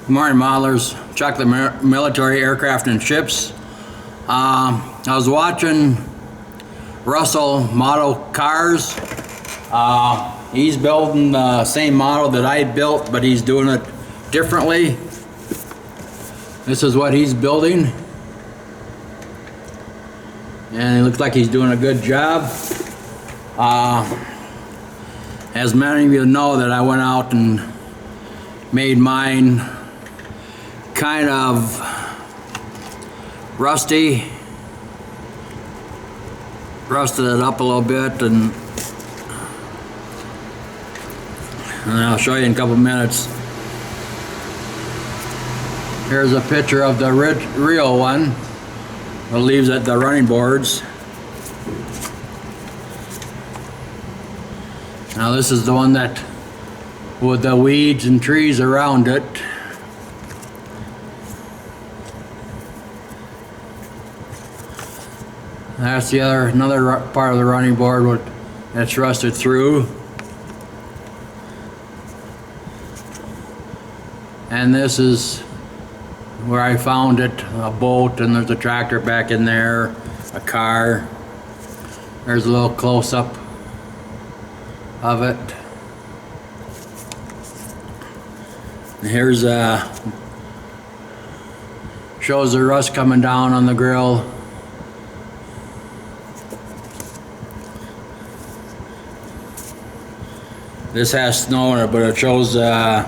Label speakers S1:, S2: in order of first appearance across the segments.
S1: Good morning, modelers. Chuck, the military aircraft and ships. I was watching Russell model cars. He's building the same model that I built, but he's doing it differently. This is what he's building. And it looks like he's doing a good job. As many of you know, that I went out and made mine kind of rusted it up a little bit, and I'll show you in a couple minutes. Here's a picture of the real one that leaves at the running boards. Now this is the one that with the weeds and trees around it. That's another part of the running board that's rusted through. And this is where I found it, a boat, and there's a tractor back in there, a car. There's a little close-up of it. And here's shows the rust coming down on the grill. This has snow in it, but it shows the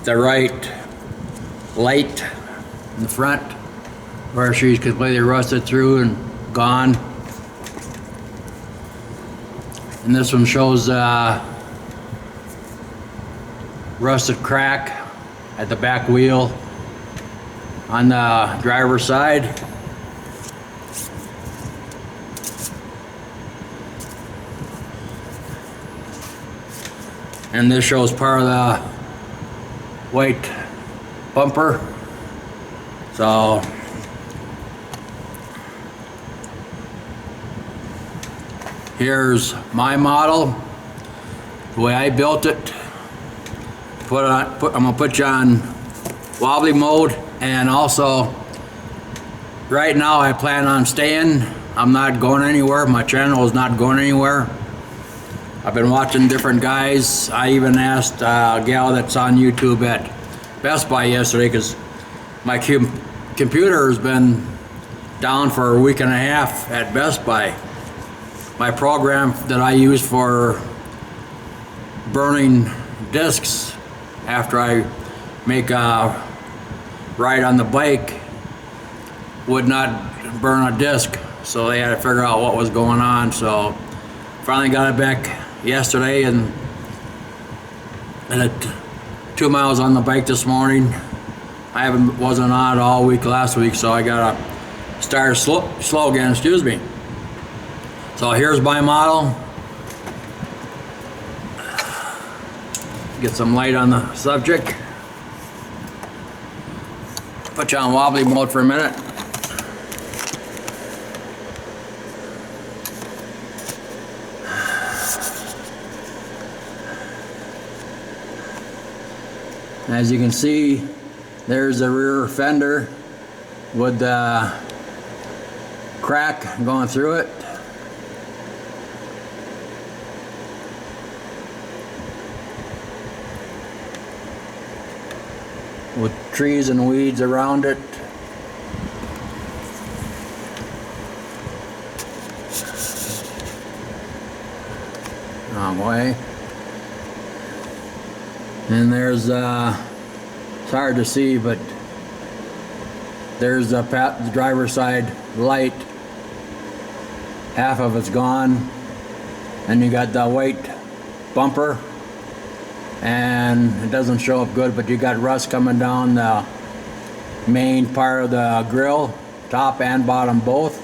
S1: right light in the front where she's completely rusted through and gone. And this one shows rusted crack at the back wheel on the driver's side. And this shows part of the white bumper. So here's my model, the way I built it. I'm gonna put you on wobbly mode, and also right now I plan on staying. I'm not going anywhere. My channel is not going anywhere. I've been watching different guys. I even asked a gal that's on YouTube at Best Buy yesterday, because my computer has been down for a week and a half at Best Buy. My program that I use for burning discs after I make a ride on the bike would not burn a disc, so they had to figure out what was going on. So finally got it back yesterday, and at 2 miles on the bike this morning. I wasn't on all week last week, so I gotta start slow again, excuse me. So here's my model. Get some light on the subject. Put you on wobbly mode for a minute. As you can see, there's the rear fender with the crack going through it. With trees and weeds around it. Wrong way. And there's it's hard to see, but there's the driver's side light. Half of it's gone. And you got the white bumper, and it doesn't show up good, but you got rust coming down the main part of the grill, top and bottom both.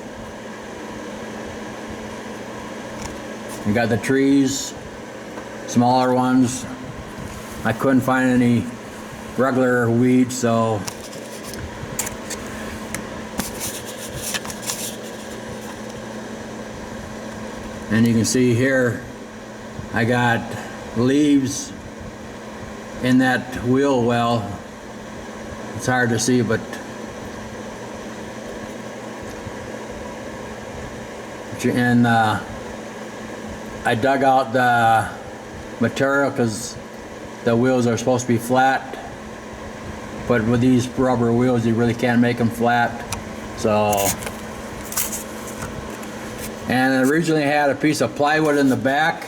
S1: You got the trees, smaller ones. I couldn't find any regular weeds, so and you can see here I got leaves in that wheel well. It's hard to see, but and I dug out the material because the wheels are supposed to be flat, but with these rubber wheels you really can't make them flat. So, and it originally had a piece of plywood in the back,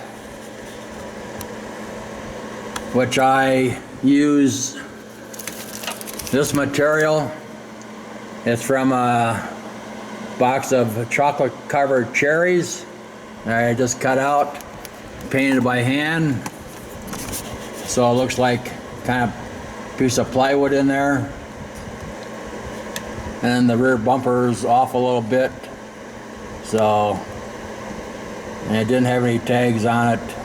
S1: which I use this material. It's from a box of chocolate covered cherries I just cut out, painted by hand, so it looks like kind of piece of plywood in there. And the rear bumper's off a little bit, so, and it didn't have any tags on it.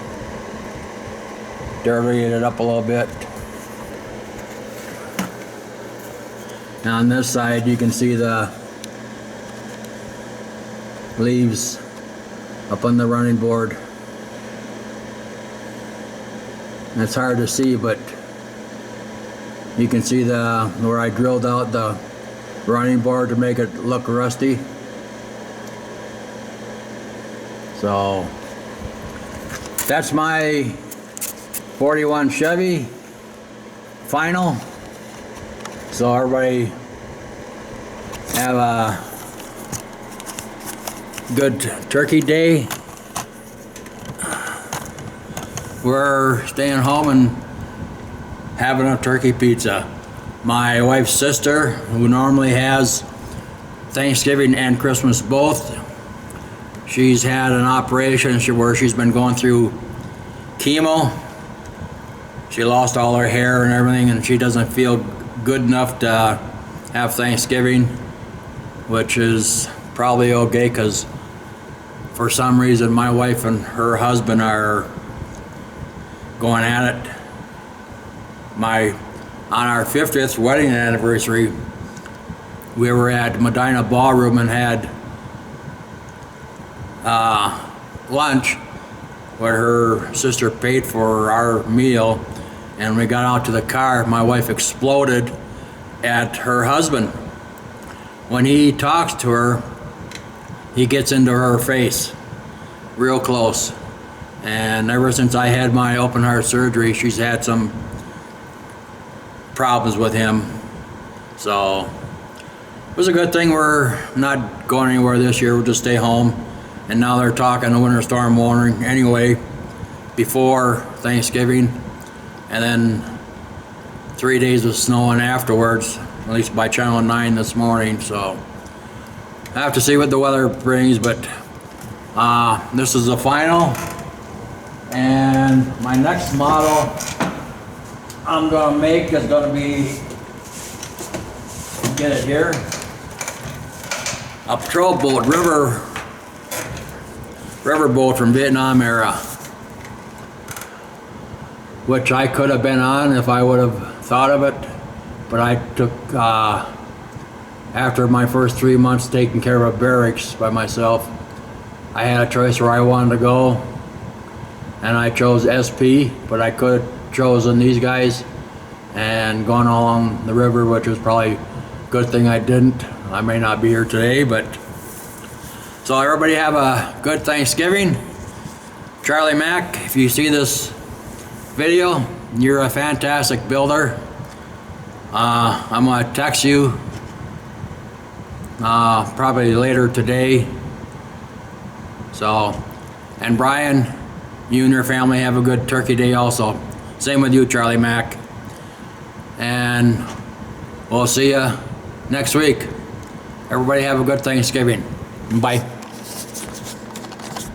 S1: Dirtied it up a little bit. And on this side you can see the leaves up on the running board. And it's hard to see, but you can see where I drilled out the running board to make it look rusty. So that's my 41 Chevy final. So everybody have a good turkey day. We're staying home and having a turkey pizza. My wife's sister, who normally has Thanksgiving and Christmas both, she's had an operation where she's been going through chemo. She lost all her hair and everything, and she doesn't feel good enough to have Thanksgiving, which is probably okay because for some reason my wife and her husband are going at it. On our 50th wedding anniversary, we were at Medina Ballroom and had lunch where her sister paid for our meal, and we got out to the car, my wife exploded at her husband. When he talks to her, he gets into her face real close. And ever since I had my open heart surgery, she's had some problems with him. So it was a good thing we're not going anywhere this year. We'll just stay home. And now they're talking a winter storm warning anyway before Thanksgiving, and then 3 days of snowing afterwards, at least by Channel 9 this morning. So I have to see what the weather brings, but this is the final. And my next model I'm gonna make is gonna be, get it here, a patrol boat, river boat from Vietnam era, which I could have been on if I would have thought of it, but I took, after my first 3 months taking care of a barracks by myself, I had a choice where I wanted to go, and I chose SP, but I could have chosen these guys and gone along the river, which was probably a good thing I didn't. I may not be here today, but so everybody have a good Thanksgiving. Charlie Mack, if you see this video, you're a fantastic builder. I'm gonna text you probably later today. So, and Brian, you and your family have a good turkey day also. Same with you, Charlie Mack. And we'll see you next week. Everybody have a good Thanksgiving. Bye.